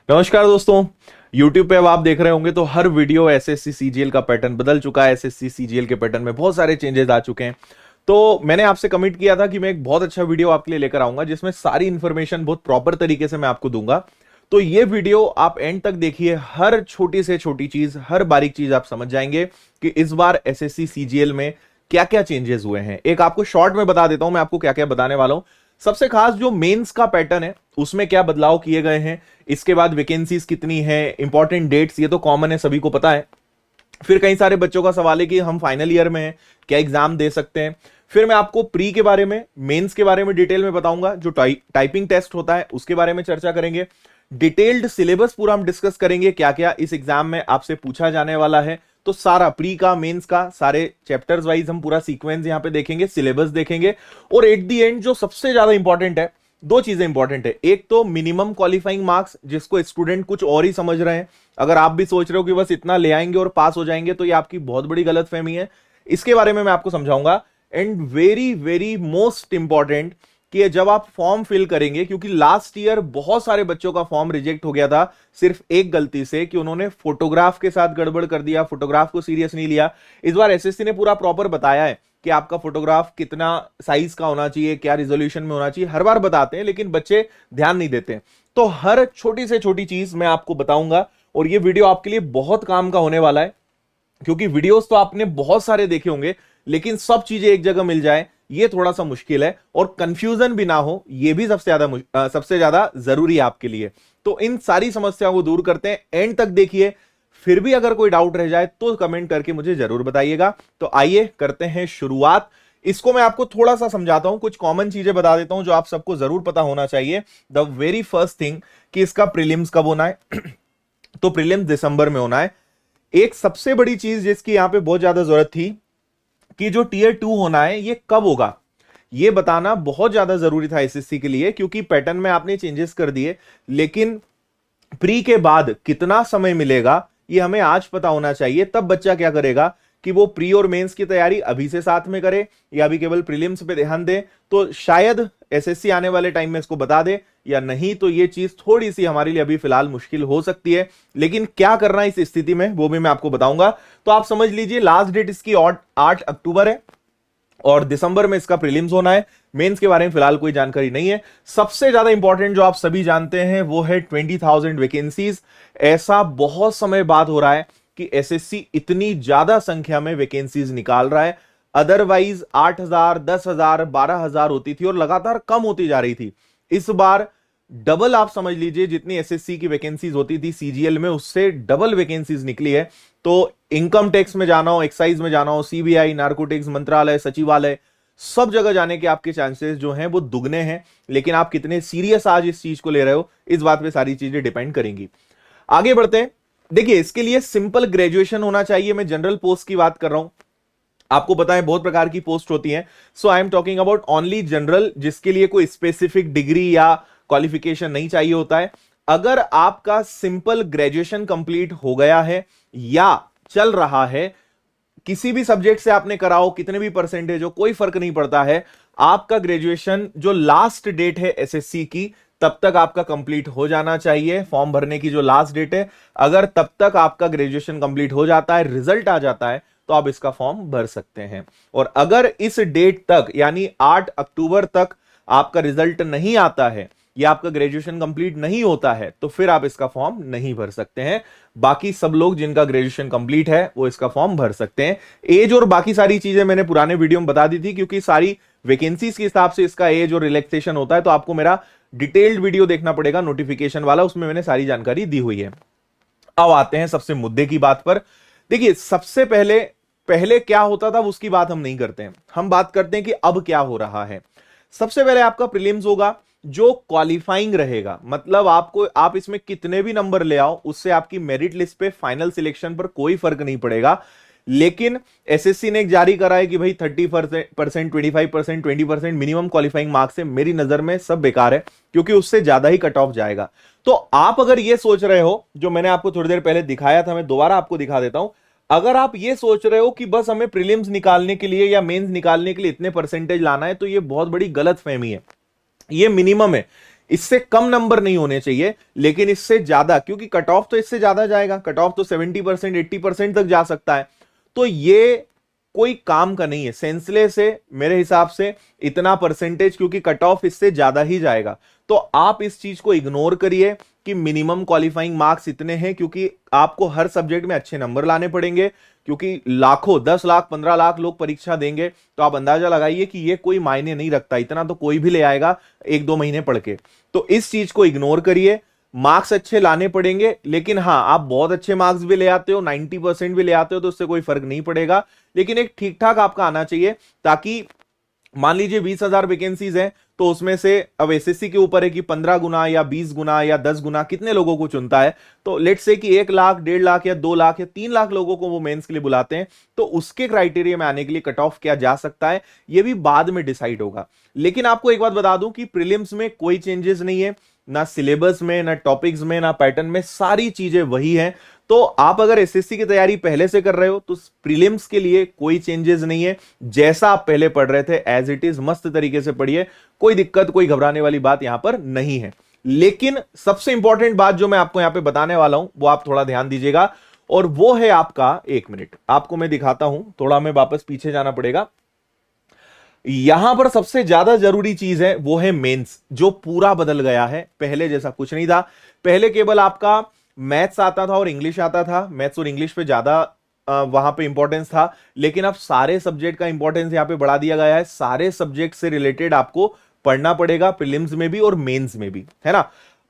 नमस्कार दोस्तों। YouTube पे अब आप देख रहे होंगे तो हर वीडियो एसएससी सीजीएल का पैटर्न बदल चुका है। एसएससी सीजीएल के पैटर्न में बहुत सारे चेंजेस आ चुके हैं। तो मैंने आपसे कमिट किया था कि मैं एक बहुत अच्छा वीडियो आपके लिए लेकर आऊंगा जिसमें सारी इंफॉर्मेशन बहुत प्रॉपर तरीके से मैं आपको दूंगा। तो ये वीडियो आप एंड तक देखिए, हर छोटी से छोटी चीज, हर बारीक चीज आप समझ जाएंगे कि इस बार एसएससी सीजीएल में क्या क्या चेंजेस हुए हैं। एक आपको शॉर्ट में बता देता हूं मैं आपको क्या क्या बताने वाला हूं। सबसे खास जो मेंस का पैटर्न है उसमें क्या बदलाव किए गए हैं, इसके बाद वैकेंसीज कितनी है, इंपॉर्टेंट डेट्स, ये तो कॉमन है, सभी को पता है। फिर कई सारे बच्चों का सवाल है कि हम फाइनल ईयर में हैं, क्या एग्जाम दे सकते हैं। फिर मैं आपको प्री के बारे में, मेंस के बारे में डिटेल में बताऊंगा। जो टाइपिंग टेस्ट होता है उसके बारे में चर्चा करेंगे। डिटेल्ड सिलेबस पूरा हम डिस्कस करेंगे, क्या क्या इस एग्जाम में आपसे पूछा जाने वाला है। तो सारा प्री का, मेंस का, सारे चैप्टर्स वाइज हम पूरा सीक्वेंस यहां पे देखेंगे, सिलेबस देखेंगे। और एट द एंड जो सबसे ज्यादा इंपॉर्टेंट है, दो चीजें इंपॉर्टेंट है। एक तो मिनिमम क्वालिफाइंग मार्क्स, जिसको स्टूडेंट कुछ और ही समझ रहे हैं। अगर आप भी सोच रहे हो कि बस इतना ले आएंगे और पास हो जाएंगे, तो ये आपकी बहुत बड़ी गलतफहमी है। इसके बारे में मैं आपको समझाऊंगा। And very very most important कि जब आप फॉर्म फिल करेंगे, क्योंकि लास्ट ईयर बहुत सारे बच्चों का फॉर्म रिजेक्ट हो गया था सिर्फ एक गलती से, कि उन्होंने फोटोग्राफ के साथ गड़बड़ कर दिया, फोटोग्राफ को सीरियस नहीं लिया। इस बार एसएससी ने पूरा प्रॉपर बताया है कि आपका फोटोग्राफ कितना साइज का होना चाहिए, क्या रिजोल्यूशन में होना चाहिए। हर बार बताते हैं लेकिन बच्चे ध्यान नहीं देते। तो हर छोटी से छोटी चीज मैं आपको बताऊंगा और ये वीडियो आपके लिए बहुत काम का होने वाला है। क्योंकि वीडियोस तो आपने बहुत सारे देखे होंगे लेकिन सब चीजें एक जगह मिल जाए ये थोड़ा सा मुश्किल है, और कंफ्यूजन भी ना हो ये भी सबसे ज्यादा जरूरी है आपके लिए। तो इन सारी समस्याओं को दूर करते हैं, एंड तक देखिए। फिर भी अगर कोई डाउट रह जाए तो कमेंट करके मुझे जरूर बताइएगा। तो आइए करते हैं शुरुआत। इसको मैं आपको थोड़ा सा समझाता हूं, कुछ कॉमन चीजें बता देता हूं जो आप सबको जरूर पता होना चाहिए। द वेरी फर्स्ट थिंग कि इसका प्रीलिम्स कब होना है तो प्रीलिम्स दिसंबर में होना है। एक सबसे बड़ी चीज जिसकी यहां पे बहुत ज्यादा जरूरत थी कि जो टीयर 2 होना है ये कब होगा, ये बताना बहुत ज्यादा जरूरी था एसएससी के लिए, क्योंकि पैटर्न में आपने चेंजेस कर दिए। लेकिन प्री के बाद कितना समय मिलेगा ये हमें आज पता होना चाहिए। तब बच्चा क्या करेगा कि वो प्री और मेंस की तैयारी अभी से साथ में करे या अभी केवल प्रीलिम्स पे ध्यान दे। तो शायद एसएससी आने वाले टाइम में इसको बता दे, या नहीं तो ये चीज थोड़ी सी हमारे लिए अभी फिलहाल मुश्किल हो सकती है। लेकिन क्या करना है इस स्थिति में वो भी मैं आपको बताऊंगा। तो आप समझ लीजिए लास्ट डेट इसकी 8 अक्टूबर है और दिसंबर में इसका प्रीलिम्स होना है। मेंस के बारे में फिलहाल कोई जानकारी नहीं है। सबसे ज्यादा इंपॉर्टेंट जो आप सभी जानते हैं वो है 20,000 वैकेंसीज। ऐसा बहुत समय बाद हो रहा है कि एसएससी इतनी ज्यादा संख्या में वैकेंसीज निकाल रहा है। अदरवाइज 8,000, 10,000, 12,000 होती थी और लगातार कम होती जा रही थी। इस बार डबल, आप समझ लीजिए, जितनी एसएससी की वैकेंसीज होती थी सीजीएल में उससे डबल वैकेंसीज निकली है। तो इनकम टैक्स में जाना हो, एक्साइज में जाना हो, सीबीआई, नार्कोटिक्स मंत्रालय, सचिवालय, सब जगह जाने के आपके चांसेस जो हैं वो दुगने हैं। लेकिन आप कितने सीरियस आज इस चीज को ले रहे हो, इस बात पे सारी चीजें डिपेंड करेंगी। आगे बढ़ते हैं। देखिए, इसके लिए सिंपल ग्रेजुएशन होना चाहिए। मैं जनरल पोस्ट की बात कर रहा हूं। आपको पता है बहुत प्रकार की पोस्ट होती हैं। So I am talking about only general, जिसके लिए कोई स्पेसिफिक डिग्री या क्वालिफिकेशन नहीं चाहिए होता है। अगर आपका सिंपल ग्रेजुएशन कंप्लीट हो गया है या चल रहा है, किसी भी सब्जेक्ट से आपने कराओ, कितने भी परसेंटेज हो, कोई फर्क नहीं पड़ता है। आपका ग्रेजुएशन जो लास्ट डेट है एसएससी की, तब तक आपका कंप्लीट हो जाना चाहिए। फॉर्म भरने की जो लास्ट डेट है, अगर तब तक आपका ग्रेजुएशन कंप्लीट हो जाता है, रिजल्ट आ जाता है, तो आप इसका फॉर्म भर सकते हैं। और अगर इस डेट तक यानी 8 अक्टूबर तक आपका रिजल्ट नहीं आता है या आपका ग्रेजुएशन कंप्लीट नहीं होता है, तो फिर आप इसका फॉर्म नहीं भर सकते हैं। बाकी सब लोग जिनका ग्रेजुएशन कंप्लीट है वो इसका फॉर्म भर सकते हैं। एज और बाकी सारी चीजें मैंने पुराने वीडियो में बता दी थी, क्योंकि सारी वैकेंसीज के हिसाब से इसका एज और रिलैक्सेशन होता है। तो आपको मेरा डिटेल्ड वीडियो देखना पड़ेगा, नोटिफिकेशन वाला, उसमें मैंने सारी जानकारी दी हुई है। अब आते हैं सबसे मुद्दे की बात पर। देखिए, सबसे पहले पहले क्या होता था उसकी बात हम नहीं करते हैं, हम बात करते हैं कि अब क्या हो रहा है। सबसे पहले आपका प्रीलिम्स होगा जो क्वालिफाइंग रहेगा। मतलब आप इसमें कितने भी नंबर ले आओ, उससे आपकी मेरिट लिस्ट पे, फाइनल सिलेक्शन पर कोई फर्क नहीं पड़ेगा। लेकिन एसएससी ने एक जारी करा है कि भाई 30%, 25%, 20% मिनिमम क्वालिफाइंग मार्क्स है। मेरी नजर में सब बेकार है, क्योंकि उससे ज्यादा ही कट ऑफ जाएगा। तो आप अगर ये सोच रहे हो, जो मैंने आपको थोड़ी देर पहले दिखाया था, मैं दोबारा आपको दिखा देता हूं। अगर आप ये सोच रहे हो कि बस हमें प्रीलिम्स निकालने के लिए या मेंस निकालने के लिए इतने परसेंटेज लाना है, तो ये बहुत बड़ी गलत फहमी है। ये मिनिमम है। इससे कम नंबर नहीं होने चाहिए, लेकिन इससे ज्यादा, क्योंकि कट ऑफ तो इससे ज्यादा जाएगा, कट ऑफ तो 70% 80% तक जा सकता है। तो ये कोई काम का नहीं है, सेंसलेस है मेरे हिसाब से इतना परसेंटेज, क्योंकि कट ऑफ इससे ज्यादा ही जाएगा। तो आप इस चीज को इग्नोर करिए कि मिनिमम क्वालिफाइंग मार्क्स इतने हैं, क्योंकि आपको हर सब्जेक्ट में अच्छे नंबर लाने पड़ेंगे, क्योंकि लाखों 10 लाख 15 लाख लोग परीक्षा देंगे। तो आप अंदाजा लगाइए कि ये कोई मायने नहीं रखता, इतना तो कोई भी ले आएगा 1-2 महीने पढ़ के। तो इस चीज को इग्नोर करिए, मार्क्स अच्छे लाने पड़ेंगे, लेकिन हाँ आप बहुत अच्छे मार्क्स भी ले आते हो, 90% भी ले आते हो, तो उससे कोई फर्क नहीं पड़ेगा, लेकिन एक ठीक ठाक आपका आना चाहिए, ताकि मान लीजिए 20,000 वैकेंसीज हैं, तो उसमें से अब एसएससी के ऊपर है कि 15 गुना या 20 गुना या 10 गुना कितने लोगों को चुनता है। तो लेट्स से कि 1 लाख 1.5 लाख या 2 लाख या 3 लाख लोगों को वो मेंस के लिए बुलाते हैं, तो उसके क्राइटेरिया में आने के लिए कट ऑफ क्या जा सकता है, ये भी बाद में डिसाइड होगा। लेकिन आपको एक बात बता दूं कि प्रीलिम्स में कोई चेंजेस नहीं है, ना सिलेबस में, ना टॉपिक्स में, ना पैटर्न में, सारी चीजें वही हैं। तो आप अगर एसएससी की तैयारी पहले से कर रहे हो तो प्रीलिम्स के लिए कोई चेंजेस नहीं है, जैसा आप पहले पढ़ रहे थे एज इट इज मस्त तरीके से पढ़िए, कोई दिक्कत कोई घबराने वाली बात यहां पर नहीं है। लेकिन सबसे इंपॉर्टेंट बात जो मैं आपको यहां पे बताने वाला हूं वो आप थोड़ा ध्यान दीजिएगा, और वो है आपका, 1 मिनट आपको मैं दिखाता हूं, थोड़ा मैं वापस पीछे जाना पड़ेगा। यहां पर सबसे ज्यादा जरूरी चीज है वो है मेंस, जो पूरा बदल गया है, पहले जैसा कुछ नहीं था। पहले केवल आपका मैथ्स आता था और इंग्लिश आता था, मैथ्स और इंग्लिश पे ज्यादा वहां पे इंपॉर्टेंस था, लेकिन अब सारे सब्जेक्ट का इंपॉर्टेंस यहां पे बढ़ा दिया गया है, सारे सब्जेक्ट से रिलेटेड आपको पढ़ना पड़ेगा, प्रीलिम्स में भी और मेंस में भी, है ना।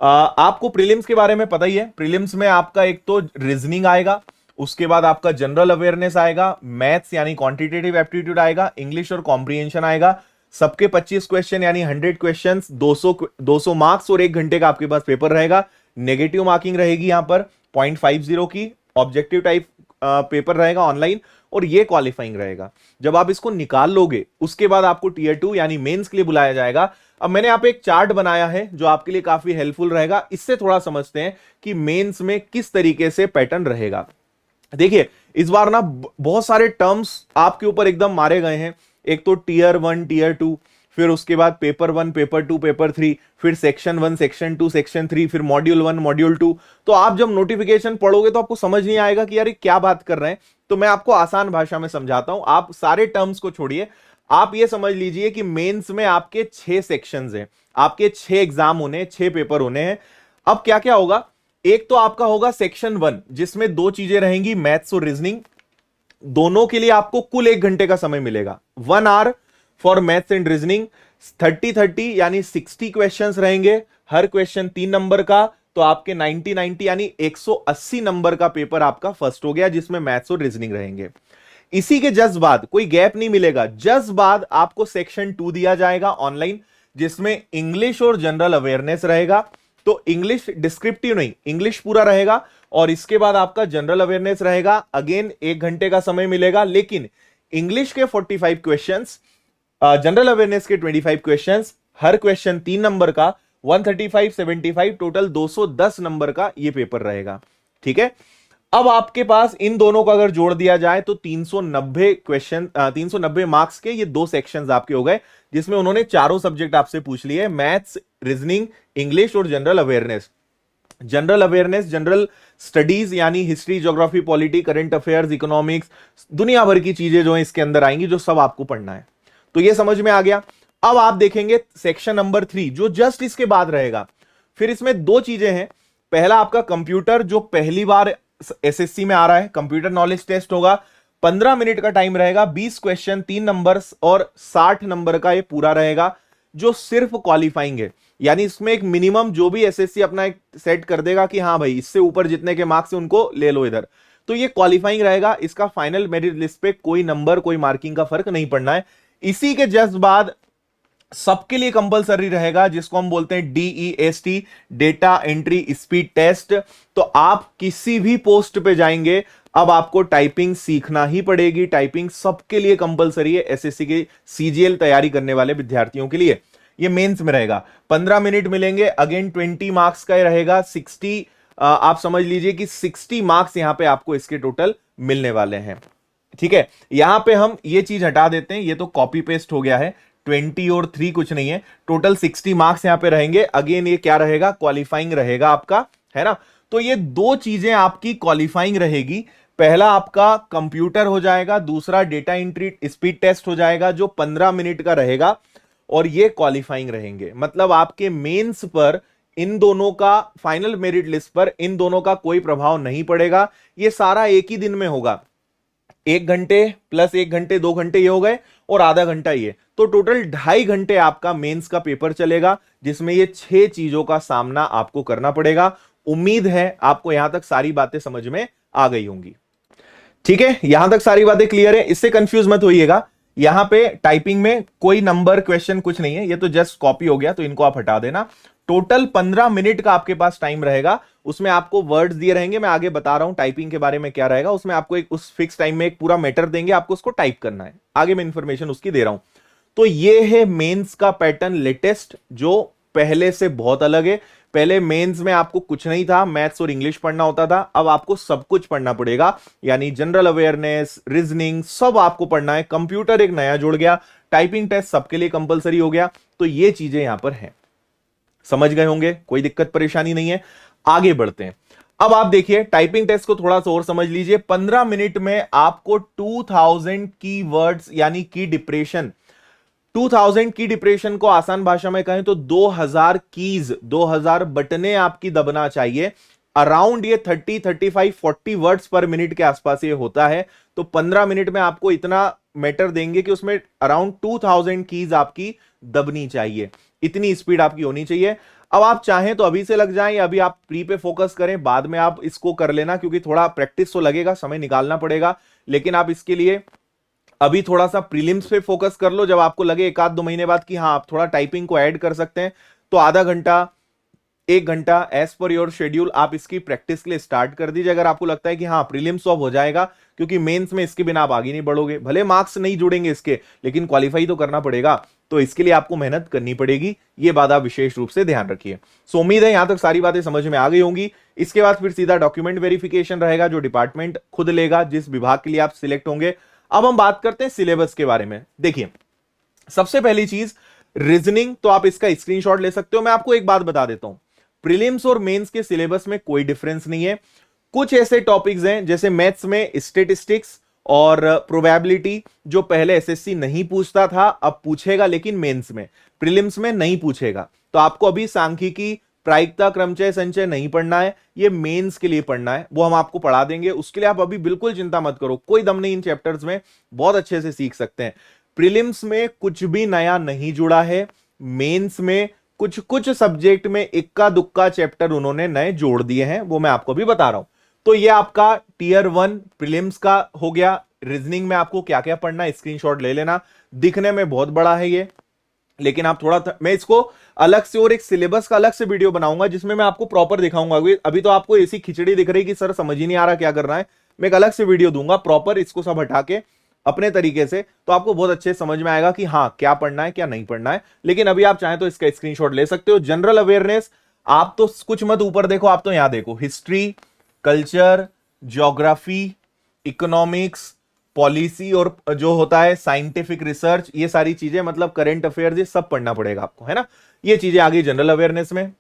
आपको प्रीलिम्स के बारे में पता ही है, प्रीलिम्स में आपका एक तो रीजनिंग आएगा, उसके बाद आपका जनरल अवेयरनेस आएगा, मैथ्स यानी क्वांटिटेटिव एप्टीट्यूड आएगा, इंग्लिश और कॉम्प्रिहेंशन आएगा, सबके 25 क्वेश्चन यानी 100 क्वेश्चंस, 200 मार्क्स और 1 घंटे का आपके पास पेपर रहेगा। नेगेटिव मार्किंग रहेगी यहां पर 0.50 की, ऑब्जेक्टिव टाइप पेपर रहेगा ऑनलाइन, और ये क्वालिफाइंग रहेगा। जब आप इसको निकाल लोगे उसके बाद आपको टीयर 2 यानी मेंस के लिए बुलाया जाएगा। अब मैंने यहाँ पे एक चार्ट बनाया है जो आपके लिए काफी हेल्पफुल रहेगा, इससे थोड़ा समझते हैं कि मेंस में किस तरीके से पैटर्न रहेगा। देखिए इस बार ना बहुत सारे टर्म्स आपके ऊपर एकदम मारे गए हैं, एक तो टीयर 1 टीयर 2, फिर उसके बाद पेपर 1 पेपर 2 पेपर 3, फिर सेक्शन 1 सेक्शन 2 सेक्शन 3, फिर मॉड्यूल 1 मॉड्यूल 2। तो आप जब नोटिफिकेशन पढ़ोगे तो आपको समझ नहीं आएगा कि यार ये क्या बात कर रहे हैं। तो मैं आपको आसान भाषा में समझाता हूं, आप सारे टर्म्स को छोड़िए, आप ये समझ लीजिए कि मेंस में आपके 6 सेक्शंस हैं, आपके 6 एग्जाम होने, 6 पेपर होने हैं। अब क्या क्या होगा, एक तो आपका होगा सेक्शन 1 जिसमें 2 चीजें रहेंगी, मैथ्स और रीजनिंग, दोनों के लिए आपको कुल 1 घंटे का समय मिलेगा, 1 hour for maths and reasoning. 30-30 यानी 60 क्वेश्चंस रहेंगे, हर क्वेश्चन 3 नंबर का, तो आपके 90-90 यानी 180 नंबर का पेपर आपका फर्स्ट हो गया, जिसमें मैथ्स और रीजनिंग रहेंगे। इसी के जस्ट बाद कोई गैप नहीं मिलेगा, जस्ट बाद आपको सेक्शन 2 दिया जाएगा ऑनलाइन, जिसमें इंग्लिश और जनरल अवेयरनेस रहेगा। तो इंग्लिश डिस्क्रिप्टिव नहीं, इंग्लिश पूरा रहेगा, और इसके बाद आपका जनरल अवेयरनेस रहेगा, अगेन 1 घंटे का समय मिलेगा, लेकिन इंग्लिश के 45 क्वेश्चंस, जनरल अवेयरनेस के 25 क्वेश्चंस, हर क्वेश्चन 3 नंबर का, 135 75 टोटल 210 नंबर का ये पेपर रहेगा। ठीक है, अब आपके पास इन दोनों को अगर जोड़ दिया जाए तो 390 क्वेश्चन, 390 मार्क्स के ये 2 सेक्शंस आपके हो गए, जिसमें उन्होंने चारों सब्जेक्ट आपसे पूछ लिए, मैथ्स रीजनिंग इंग्लिश और general awareness. General awareness general studies यानी history geography polity current affairs economics, दुनिया भर की चीजें जो है इसके अंदर आएंगी, जो सब आपको पढ़ना है। तो ये समझ में आ गया। अब आप देखेंगे सेक्शन नंबर 3 जो जस्ट इसके बाद रहेगा, फिर इसमें 2 चीजें हैं। पहला आपका कंप्यूटर, जो पहली बार एसएससी में आ रहा है, कंप्यूटर नॉलेज टेस्ट होगा, 15 मिनट का टाइम रहेगा, 20 क्वेश्चन 3 नंबर और 60 नंबर का ये पूरा रहेगा, जो सिर्फ क्वालिफाइंग है। यानी इसमें एक मिनिमम जो भी एसएससी अपना एक सेट कर देगा कि हाँ भाई इससे ऊपर जितने के मार्क्स है उनको ले लो इधर, तो ये क्वालिफाइंग रहेगा, इसका फाइनल मेरिट लिस्ट पे कोई नंबर कोई मार्किंग का फर्क नहीं पड़ना है। इसी के जस्ट बाद सबके लिए कंपलसरी रहेगा, जिसको हम बोलते हैं DEST, data entry speed test. तो आप किसी भी पोस्ट पे जाएंगे, अब आपको टाइपिंग सीखना ही पड़ेगी, टाइपिंग सबके लिए कंपलसरी है, एसएससी की सीजीएल तैयारी करने वाले विद्यार्थियों के लिए। ये मेंस में रहेगा, 15 मिनट मिलेंगे, अगेन 20 मार्क्स का रहेगा, 60 आप समझ लीजिए कि 60 मार्क्स यहां पे आपको इसके टोटल मिलने वाले हैं। ठीक है, यहां पे हम ये चीज हटा देते हैं, ये तो कॉपी पेस्ट हो गया है। 20 और 3 कुछ नहीं है, टोटल 60 मार्क्स यहां पे रहेंगे। अगेन ये क्या रहेगा, क्वालिफाइंग रहेगा आपका, है ना। तो ये दो चीजें आपकी क्वालिफाइंग रहेगी। पहला आपका कंप्यूटर हो जाएगा, दूसरा डेटा एंट्री स्पीड टेस्ट हो जाएगा जो 15 मिनट का रहेगा, और ये क्वालिफाइंग रहेंगे। मतलब आपके मेंस पर इन दोनों का, फाइनल मेरिट लिस्ट पर इन दोनों का कोई प्रभाव नहीं पड़ेगा। ये सारा एक ही दिन में होगा, 1 घंटे प्लस 1 घंटे 2 घंटे ये हो गए, और आधा घंटा ये, तो टोटल 2.5 घंटे आपका मेंस का पेपर चलेगा, जिसमें ये 6 चीजों का सामना आपको करना पड़ेगा। उम्मीद है आपको यहां तक सारी बातें समझ में आ गई होंगी। ठीक है, यहां तक सारी बातें क्लियर है, इससे कंफ्यूज मत होइएगा। यहां पे टाइपिंग में कोई नंबर क्वेश्चन कुछ नहीं है, ये तो जस्ट कॉपी हो गया, तो इनको आप हटा देना। टोटल 15 मिनट का आपके पास टाइम रहेगा, उसमें आपको वर्ड्स दिए रहेंगे, मैं आगे बता रहा हूं टाइपिंग के बारे में क्या रहेगा। उसमें आपको एक उस फिक्स टाइम में एक पूरा मैटर देंगे, आपको उसको टाइप करना है, आगे मैं इंफॉर्मेशन उसकी दे रहा हूं। तो ये है मेंस का पैटर्न लेटेस्ट, जो पहले से बहुत अलग है। पहले मेंस में आपको कुछ नहीं था, मैथ्स और इंग्लिश पढ़ना होता था, अब आपको सब कुछ पढ़ना पड़ेगा, यानी जनरल अवेयरनेस, रीजनिंग, सब आपको पढ़ना है। कंप्यूटर एक नया जुड़ गया, टाइपिंग टेस्ट सबके लिए कंपलसरी हो गया। तो ये चीजें यहां पर हैं, समझ गए होंगे, कोई दिक्कत परेशानी नहीं है। आगे बढ़ते हैं। अब आप देखिए टाइपिंग टेस्ट को थोड़ा सा और समझ लीजिए। 15 मिनट में आपको 2000 की वर्ड्स यानी की डिप्रेशन, 2000 की डिप्रेशन को आसान भाषा में कहें तो 2000 कीज, 2000 बटने आपकी दबना चाहिए। अराउंड ये 30, 35, 40 वर्ड्स पर मिनट के आसपास ये होता है। तो 15 मिनट में आपको इतना मैटर देंगे कि उसमें अराउंड 2000 कीज आपकी दबनी चाहिए, इतनी स्पीड आपकी होनी चाहिए। अब आप चाहें तो अभी से लग जाएं, या अभी आप प्री पे फोकस करें, बाद में आप इसको कर लेना, क्योंकि थोड़ा प्रैक्टिस तो लगेगा, समय निकालना पड़ेगा। लेकिन आप इसके लिए अभी थोड़ा सा प्रीलिम्स पे फोकस कर लो। जब आपको लगे 1-2 महीने बाद कि हाँ आप थोड़ा टाइपिंग को ऐड कर सकते हैं, तो आधा घंटा 1 घंटा एज पर योर शेड्यूल आप इसकी प्रैक्टिस के लिए स्टार्ट कर दीजिए। अगर आपको लगता है कि हाँ प्रीलिम्स तो अब हो जाएगा, क्योंकि मेंस में इसके बिना आप आगे नहीं बढ़ोगे, भले मार्क्स नहीं जुड़ेंगे इसके, लेकिन क्वालिफाई तो करना पड़ेगा, तो इसके लिए आपको मेहनत करनी पड़ेगी। ये बात आप विशेष रूप से ध्यान रखिए। सो उम्मीद है यहां तक सारी बातें समझ में आ गई होंगी। इसके बाद फिर सीधा डॉक्यूमेंट वेरिफिकेशन रहेगा, जो डिपार्टमेंट खुद लेगा, जिस विभाग के लिए आप सिलेक्ट होंगे। अब हम बात करते हैं सिलेबस के बारे में। देखिए सबसे पहली चीज रीजनिंग, तो आप इसका स्क्रीनशॉट ले सकते हो। मैं आपको एक बात बता देता हूं, प्रीलिम्स और मेंस के सिलेबस में कोई डिफरेंस नहीं है। कुछ ऐसे टॉपिक्स हैं जैसे मैथ्स में स्टैटिस्टिक्स और प्रोबेबिलिटी, जो पहले एसएससी नहीं पूछता था, अब पूछेगा, लेकिन मेंस में, प्रीलिम्स में नहीं पूछेगा। तो आपको अभी सांख्यिकी, प्रायिकता, क्रमचय, संचय नहीं पढ़ना है, ये मेंस के लिए पढ़ना है, वो हम आपको पढ़ा देंगे। उसके लिए आप अभी बिल्कुल चिंता मत करो, कोई दम नहीं इन चैप्टर्स में, बहुत अच्छे से सीख सकते हैं। प्रीलिम्स में कुछ भी नया नहीं जुड़ा है, मेंस में कुछ कुछ सब्जेक्ट में इक्का दुक्का चैप्टर उन्होंने नए जोड़ दिए हैं, वो मैं आपको भी बता रहा हूं। तो ये आपका टियर 1 प्रीलिम्स का हो गया। रीजनिंग में आपको क्या क्या पढ़ना है स्क्रीनशॉट ले लेना। दिखने में बहुत बड़ा है ये, लेकिन आप थोड़ा मैं इसको अलग से और एक सिलेबस का अलग से वीडियो बनाऊंगा, जिसमें मैं आपको प्रॉपर दिखाऊंगा। अभी तो आपको ऐसी खिचड़ी दिख रही कि सर समझ ही नहीं आ रहा क्या करना है। मैं एक अलग से वीडियो दूंगा प्रॉपर, इसको सब हटा के अपने तरीके से, तो आपको बहुत अच्छे समझ में आएगा कि हाँ क्या पढ़ना है क्या नहीं पढ़ना है। लेकिन अभी आप चाहें तो इसका स्क्रीनशॉट ले सकते हो। जनरल अवेयरनेस आप तो कुछ मत ऊपर देखो, आप तो यहां देखो, history, culture, geography, economics, policy और जो होता है साइंटिफिक रिसर्च, ये सारी चीजें, मतलब करंट अफेयर्स, ये सब पढ़ना पड़ेगा आपको, है ना। ये चीजें आ गई जनरल अवेयरनेस में।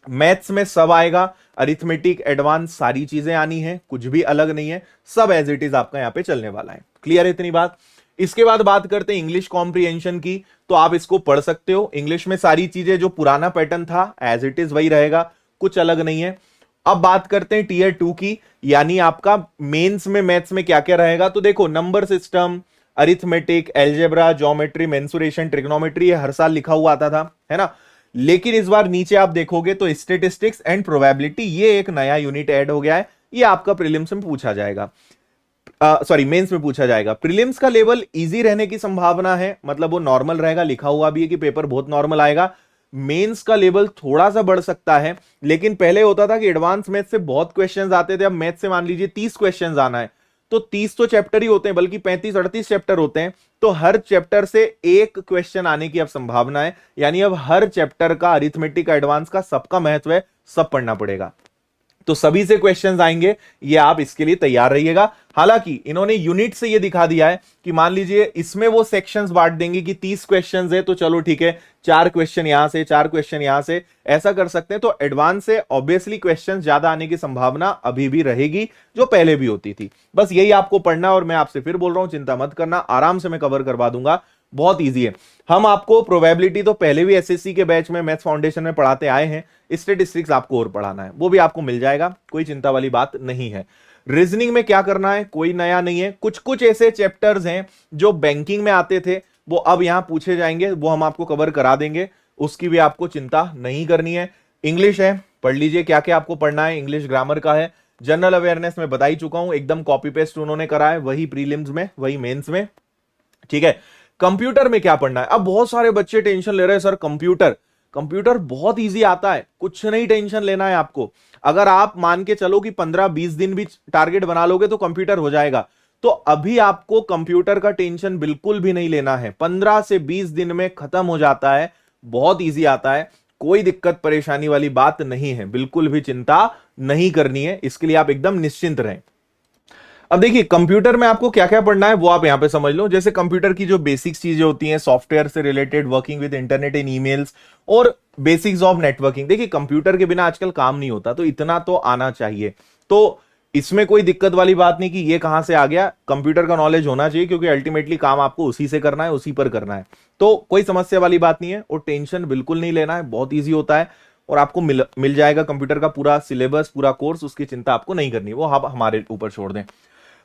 मैथ्स में सब आएगा, अरिथमेटिक, एडवांस, सारी चीजें आनी है, कुछ भी अलग नहीं है, सब एज इट इज आपका यहां पे चलने वाला है। क्लियर है इतनी बात। इसके बाद बात करते हैं इंग्लिश कॉम्प्रिहेंशन की, तो आप इसको पढ़ सकते हो। इंग्लिश में सारी चीजें, जो पुराना पैटर्न था एज इट इज वही रहेगा, कुछ अलग नहीं है। अब बात करते हैं टीयर 2 की, यानी आपका मेंस में मैथ्स में क्या क्या रहेगा। तो देखो number system, arithmetic, algebra, geometry, mensuration, trigonometry, ये हर साल लिखा हुआ आता था, है ना। लेकिन इस बार नीचे आप देखोगे तो स्टैटिस्टिक्स एंड प्रोबेबिलिटी, ये एक नया यूनिट ऐड हो गया है। ये आपका प्रीलिम्स में पूछा जाएगा, सॉरी मेंस में पूछा जाएगा। प्रीलिम्स का लेवल इजी रहने की संभावना है, मतलब वो नॉर्मल रहेगा, लिखा हुआ भी है कि पेपर बहुत नॉर्मल आएगा। मेंस का लेवल थोड़ा सा बढ़ सकता है, लेकिन पहले होता था कि एडवांस मैथ से बहुत क्वेश्चंस आते थे। अब मैथ से मान लीजिए 30 क्वेश्चंस आना है, तो 30 तो चैप्टर ही होते हैं, बल्कि 35-38 चैप्टर होते हैं, तो हर चैप्टर से एक क्वेश्चन आने की अब संभावना है। यानी अब हर चैप्टर का, अरिथमेटिक का, एडवांस का, सबका महत्व है, सब पढ़ना पड़ेगा। तो सभी से क्वेश्चंस आएंगे, ये आप इसके लिए तैयार रहिएगा। हालांकि इन्होंने यूनिट से ये दिखा दिया है कि मान लीजिए इसमें वो सेक्शंस बांट देंगे कि 30 क्वेश्चंस है तो चलो ठीक है, 4 क्वेश्चन यहां से, 4 क्वेश्चन यहां से, ऐसा कर सकते हैं। तो एडवांस से ऑब्वियसली क्वेश्चंस ज्यादा आने की संभावना अभी भी रहेगी, जो पहले भी होती थी। बस यही आपको पढ़ना, और मैं आपसे फिर बोल रहा हूं, चिंता मत करना, आराम से मैं कवर करवा दूंगा, बहुत ईजी है। हम आपको प्रोबेबिलिटी तो पहले भी एसएससी के बैच में मैथ्स फाउंडेशन में पढ़ाते आए हैं, स्टेटिस्टिक्स आपको और पढ़ाना है, वो भी आपको मिल जाएगा, कोई चिंता वाली बात नहीं है। रीजनिंग में क्या करना है, कोई नया नहीं है। कुछ कुछ ऐसे चैप्टर्स हैं जो बैंकिंग में आते थे, वो अब यहां पूछे जाएंगे, वो हम आपको कवर करा देंगे, उसकी भी आपको चिंता नहीं करनी है। इंग्लिश है, पढ़ लीजिए क्या क्या आपको पढ़ना है, इंग्लिश ग्रामर का है। जनरल अवेयरनेस में बता ही चुका हूं, एकदम कॉपी पेस्ट उन्होंने करा है, वही प्रीलिम्स में वही मेंस में, ठीक है। कंप्यूटर में क्या पढ़ना है, अब बहुत सारे बच्चे टेंशन ले रहे हैं, सर कंप्यूटर बहुत इजी आता है, कुछ नहीं टेंशन लेना है आपको। अगर आप मान के चलो कि 15-20 दिन भी टारगेट बना लोगे तो कंप्यूटर हो जाएगा। तो अभी आपको कंप्यूटर का टेंशन बिल्कुल भी नहीं लेना है, 15 से 20 दिन में खत्म हो जाता है, बहुत इजी आता है, कोई दिक्कत परेशानी वाली बात नहीं है, बिल्कुल भी चिंता नहीं करनी है, इसके लिए आप एकदम निश्चिंत रहें। अब देखिए कंप्यूटर में आपको क्या क्या पढ़ना है वो आप यहां पे समझ लो। जैसे कंप्यूटर की जो बेसिक्स चीजें होती हैं, सॉफ्टवेयर से related, working with internet and emails, और बेसिक्स ऑफ नेटवर्किंग। देखिए कंप्यूटर के बिना आजकल काम नहीं होता, तो इतना तो आना चाहिए। तो इसमें कोई दिक्कत वाली बात नहीं कि ये कहां से आ गया, कंप्यूटर का नॉलेज होना चाहिए, क्योंकि अल्टीमेटली काम आपको उसी से करना है, उसी पर करना है। तो कोई समस्या वाली बात नहीं है, और टेंशन बिल्कुल नहीं लेना है, बहुत ईजी होता है, और आपको मिल जाएगा कंप्यूटर का पूरा सिलेबस, पूरा कोर्स, उसकी चिंता आपको नहीं करनी, वो आप हमारे ऊपर छोड़ दें।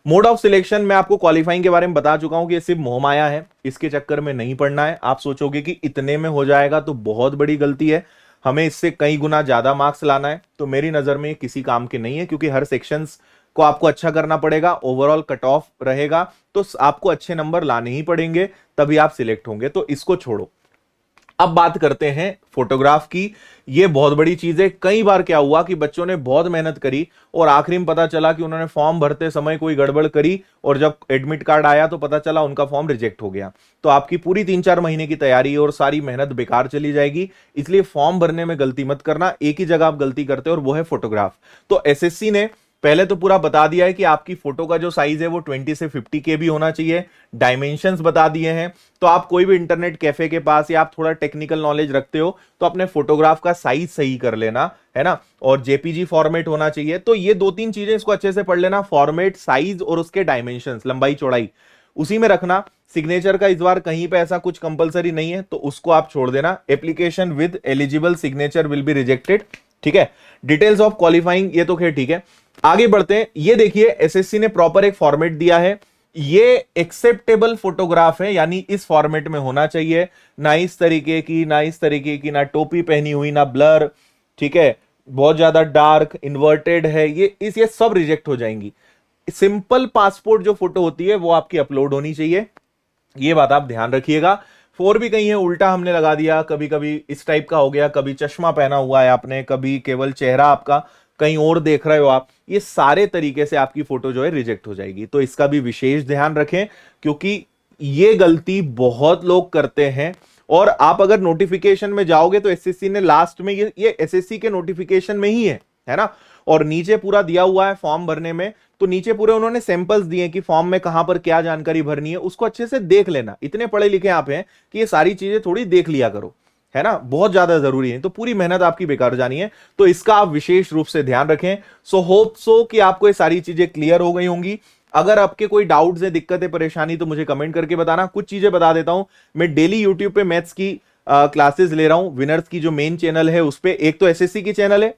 मोड ऑफ सिलेक्शन मैं आपको क्वालिफाइंग के बारे में बता चुका हूं कि ये सिर्फ मोहमाया है, इसके चक्कर में नहीं पढ़ना है। आप सोचोगे कि इतने में हो जाएगा, तो बहुत बड़ी गलती है, हमें इससे कई गुना ज्यादा मार्क्स लाना है। तो मेरी नजर में किसी काम के नहीं है, क्योंकि हर सेक्शंस को आपको अच्छा करना पड़ेगा, ओवरऑल कट ऑफ रहेगा, तो आपको अच्छे नंबर लाने ही पड़ेंगे, तभी आप सिलेक्ट होंगे, तो इसको छोड़ो। अब बात करते हैं फोटोग्राफ की। ये बहुत बड़ी चीज है। कई बार क्या हुआ कि बच्चों ने बहुत मेहनत करी और आखिरी में पता चला कि उन्होंने फॉर्म भरते समय कोई गड़बड़ करी, और जब एडमिट कार्ड आया तो पता चला उनका फॉर्म रिजेक्ट हो गया। तो आपकी पूरी 3-4 महीने की तैयारी और सारी मेहनत बेकार चली जाएगी। इसलिए फॉर्म भरने में गलती मत करना, एक ही जगह आप गलती करते हो, और वो है फोटोग्राफ। तो एसएससी ने पहले तो पूरा बता दिया है कि आपकी फोटो का जो साइज है वो 20 से 50 के भी होना चाहिए, डायमेंशंस बता दिए हैं। तो आप कोई भी इंटरनेट कैफे के पास, या आप थोड़ा टेक्निकल नॉलेज रखते हो, तो अपने फोटोग्राफ का साइज सही कर लेना, है ना, और जेपीजी फॉर्मेट होना चाहिए। तो ये 2-3 चीजें इसको अच्छे से पढ़ लेना, फॉर्मेट, साइज और उसके डायमेंशंस, लंबाई चौड़ाई, उसी में रखना। सिग्नेचर का इस बार कहीं पे ऐसा कुछ कंपलसरी नहीं है, तो उसको आप छोड़ देना। Application with eligible signature will be rejected, ठीक है। डिटेल्स ऑफ क्वालिफाइंग, ये तो खैर ठीक है। आगे बढ़ते हैं। ये देखिए एसएससी ने प्रॉपर एक फॉर्मेट दिया है, ये एक्सेप्टेबल फोटोग्राफ है, यानी इस फॉर्मेट में होना चाहिए, ना इस तरीके की, ना इस तरीके की, ना टोपी पहनी हुई, ना ब्लर, ठीक है, बहुत ज्यादा डार्क, इन्वर्टेड है, ये सब रिजेक्ट हो जाएंगी। सिंपल पासपोर्ट जो फोटो होती है वो आपकी अपलोड होनी चाहिए, ये बात आप ध्यान रखिएगा। फोर भी कहीं है उल्टा हमने लगा दिया, कभी कभी इस टाइप का हो गया, कभी चश्मा पहना हुआ है आपने, कभी केवल चेहरा आपका कहीं और देख रहे हो आप, ये सारे तरीके से आपकी फोटो जो है रिजेक्ट हो जाएगी। तो इसका भी विशेष ध्यान रखें, क्योंकि ये गलती बहुत लोग करते हैं। और आप अगर नोटिफिकेशन में जाओगे तो एसएससी ने लास्ट में, ये एसएससी के नोटिफिकेशन में ही है ना, और नीचे पूरा दिया हुआ है फॉर्म भरने में, तो नीचे पूरे उन्होंने सैंपल्स दिए कि फॉर्म में कहां पर क्या जानकारी भरनी है, उसको अच्छे से देख लेना। इतने पढ़े लिखे आप हैं कि ये सारी चीजें थोड़ी देख लिया करो, है ना, बहुत ज्यादा जरूरी है। तो पूरी मेहनत आपकी बेकार जानी है, तो इसका आप विशेष रूप से ध्यान रखें। सो होप सो कि आपको ये सारी चीजें क्लियर हो गई होंगी। अगर आपके कोई डाउट्स है, दिक्कत है, परेशानी, तो मुझे कमेंट करके बताना। कुछ चीजें बता देता हूं, मैं डेली यूट्यूब पे मैथ्स की क्लासेस ले रहा हूं। विनर्स की जो मेन चैनल है उस पे, एक तो एसएससी की चैनल है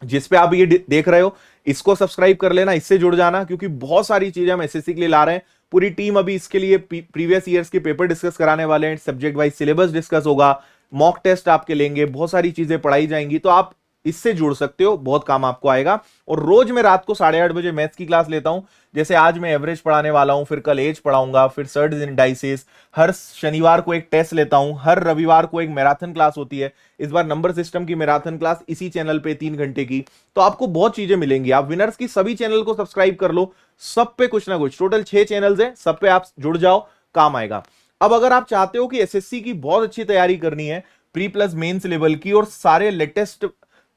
जिसपे आप ये देख रहे हो, इसको सब्सक्राइब कर लेना, इससे जुड़ जाना, क्योंकि बहुत सारी चीजें हम एसएससी के लिए ला रहे हैं। पूरी टीम अभी इसके लिए प्रीवियस ईयर्स के पेपर डिस्कस कराने वाले हैं, सब्जेक्ट वाइज सिलेबस डिस्कस होगा, मॉक टेस्ट आपके लेंगे, बहुत सारी चीजें पढ़ाई जाएंगी। तो आप इससे जुड़ सकते हो, बहुत काम आपको आएगा। और रोज मैं रात को 8:30 बजे मैथ्स की क्लास लेता हूं। जैसे आज मैं एवरेज पढ़ाने वाला हूं, फिर कल एज पढ़ाऊंगा, फिर सर्ड्स एंड डाइसेस, हर शनिवार को एक टेस्ट लेता हूं, हर रविवार को एक मैराथन क्लास होती है। इस बार नंबर सिस्टम की मैराथन क्लास इसी चैनल पे 3 घंटे की। तो आपको बहुत चीजें मिलेंगी। आप विनर्स की सभी चैनल को सब्सक्राइब कर लो, सब पे कुछ ना कुछ, टोटल 6 चैनल्स हैं, सब पे आप जुड़ जाओ, काम आएगा। अब अगर आप चाहते हो कि एसएससी की बहुत अच्छी तैयारी करनी है, प्री प्लस मेंस लेवल की, और सारे लेटेस्ट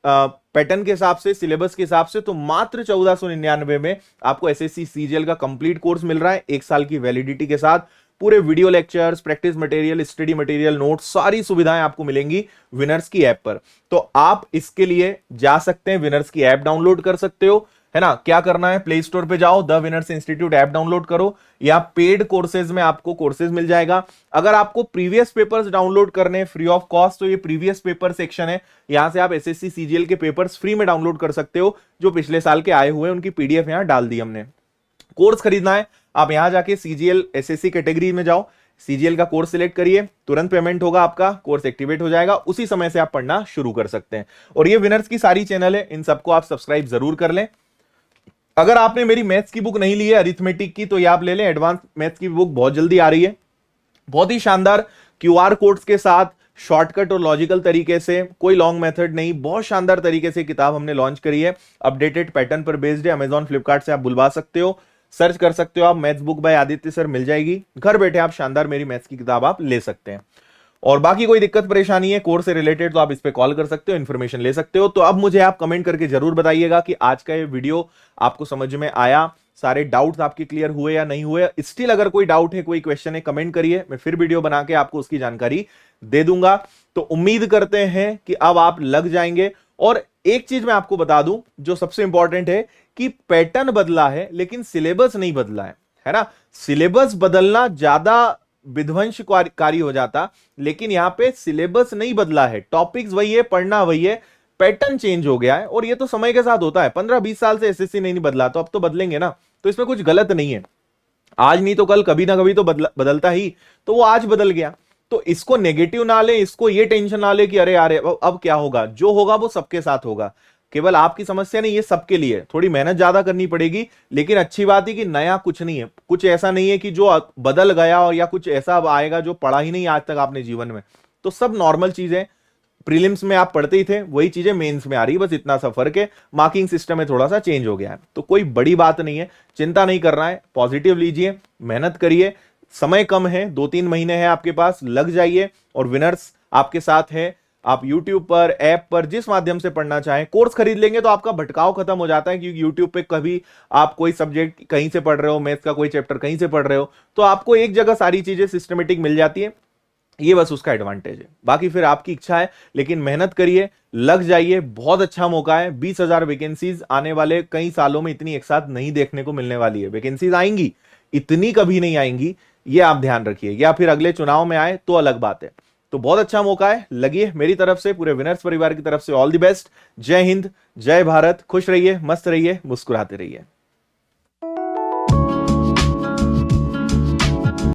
पैटर्न के हिसाब से, सिलेबस के हिसाब से, तो मात्र 1499 में आपको एसएससी सीजीएल का कंप्लीट कोर्स मिल रहा है, 1 साल की वैलिडिटी के साथ। पूरे video lectures, practice material, study material, notes, सारी सुविधाएं आपको मिलेंगी विनर्स की ऐप पर। तो आप इसके लिए जा सकते हैं, विनर्स की ऐप डाउनलोड कर सकते हो, है ना। क्या करना है, प्ले स्टोर पे जाओ, the winners institute app download करो, या पेड कोर्सेज में आपको कोर्सेज मिल जाएगा। अगर आपको प्रीवियस पेपर्स डाउनलोड करने हैं फ्री ऑफ कॉस्ट, तो ये प्रीवियस पेपर सेक्शन है, यहां से आप एसएससी सीजीएल के पेपर्स फ्री में डाउनलोड कर सकते हो, जो पिछले साल के आए हुए उनकी पीडीएफ यहां डाल दी हमने। कोर्स खरीदना है, आप यहां जाके सीजीएल एसएससी कैटेगरी में जाओ, सीजीएल का कोर्स सिलेक्ट करिए, तुरंत पेमेंट होगा, आपका कोर्स एक्टिवेट हो जाएगा, उसी समय से आप पढ़ना शुरू कर सकते हैं। और ये विनर्स की सारी चैनल है, इन सबको आप सब्सक्राइब जरूर कर लें। अगर आपने मेरी मैथ्स की बुक नहीं ली है अरिथमेटिक की, तो ये आप ले लें, एडवांस मैथ्स की बुक बहुत जल्दी आ रही है, बहुत ही शानदार क्यूआर कोड्स के साथ, शॉर्टकट और लॉजिकल तरीके से, कोई लॉन्ग मेथड नहीं, बहुत शानदार तरीके से किताब हमने लॉन्च करी है, अपडेटेड पैटर्न पर बेस्ड है। अमेजॉन, फ्लिपकार्ट से आप बुलवा सकते हो, सर्च कर सकते हो आप, maths book by Aditya sir मिल जाएगी, घर बैठे आप शानदार मेरी मैथ्स की किताब आप ले सकते हैं। और बाकी कोई दिक्कत परेशानी है कोर्स से रिलेटेड, तो आप इस पे कॉल कर सकते हो, इन्फॉर्मेशन ले सकते हो। तो अब मुझे आप कमेंट करके जरूर बताइएगा कि आज का ये वीडियो आपको समझ में आया, सारे डाउट्स आपके क्लियर हुए या नहीं हुए। स्टिल अगर कोई डाउट है, कोई क्वेश्चन है, कमेंट करिए, मैं फिर वीडियो बना के आपको उसकी जानकारी दे दूंगा। तो उम्मीद करते हैं कि अब आप लग जाएंगे। और एक चीज मैं आपको बता दूं जो सबसे इंपॉर्टेंट है, कि पैटर्न बदला है लेकिन सिलेबस नहीं बदला है ना। सिलेबस बदलना ज्यादा विध्वंसकारी हो जाता, लेकिन यहां पे सिलेबस नहीं बदला है, टॉपिक्स वही है, पढ़ना वही है, पैटर्न चेंज हो गया है। और ये तो समय के साथ होता है, 15-20 साल से एसएससी नहीं बदला, तो अब तो बदलेंगे ना, तो इसमें कुछ गलत नहीं है। आज नहीं तो कल, कभी ना कभी तो बदलता ही, तो वो आज बदल गया, तो इसको नेगेटिव ना ले, इसको ये टेंशन ना ले कि अरे यार अब क्या होगा। जो होगा वो सबके साथ होगा, केवल आपकी समस्या नहीं, ये सबके लिए। थोड़ी मेहनत ज्यादा करनी पड़ेगी, लेकिन अच्छी बात है कि नया कुछ नहीं है, कुछ ऐसा नहीं है कि जो बदल गया और या कुछ ऐसा आएगा जो पढ़ा ही नहीं आज तक आपने जीवन में। तो सब नॉर्मल चीजें प्रीलिम्स में आप पढ़ते ही थे, वही चीजें मेंस में आ रही है, बस इतना सा फर्क है, मार्किंग सिस्टम में थोड़ा सा चेंज हो गया है। तो कोई बड़ी बात नहीं है, चिंता नहीं करना है, पॉजिटिव लीजिए, मेहनत करिए, समय कम है, 2-3 महीने हैं आपके पास, लग जाइए। और विनर्स आपके साथ है, आप YouTube पर, ऐप पर, जिस माध्यम से पढ़ना चाहें। कोर्स खरीद लेंगे तो आपका भटकाव खत्म हो जाता है, क्योंकि YouTube पे कभी आप कोई सब्जेक्ट कहीं से पढ़ रहे हो, मैथ्स का कोई चैप्टर कहीं से पढ़ रहे हो, तो आपको एक जगह सारी चीजें सिस्टमेटिक मिल जाती है, ये बस उसका एडवांटेज है। बाकी फिर आपकी इच्छा है, लेकिन मेहनत करिए, लग जाइए, बहुत अच्छा मौका है। 20,000 वैकेंसीज आने वाले कई सालों में इतनी एक साथ नहीं देखने को मिलने वाली है। वैकेंसीज आएंगी, इतनी कभी नहीं आएंगी, ये आप ध्यान रखिए, या फिर अगले चुनाव में आए तो अलग बात है। तो बहुत अच्छा मौका है, लगिए। मेरी तरफ से, पूरे विनर्स परिवार की तरफ से ऑल द बेस्ट। जय हिंद, जय भारत, खुश रहिए, मस्त रहिए, मुस्कुराते रहिए।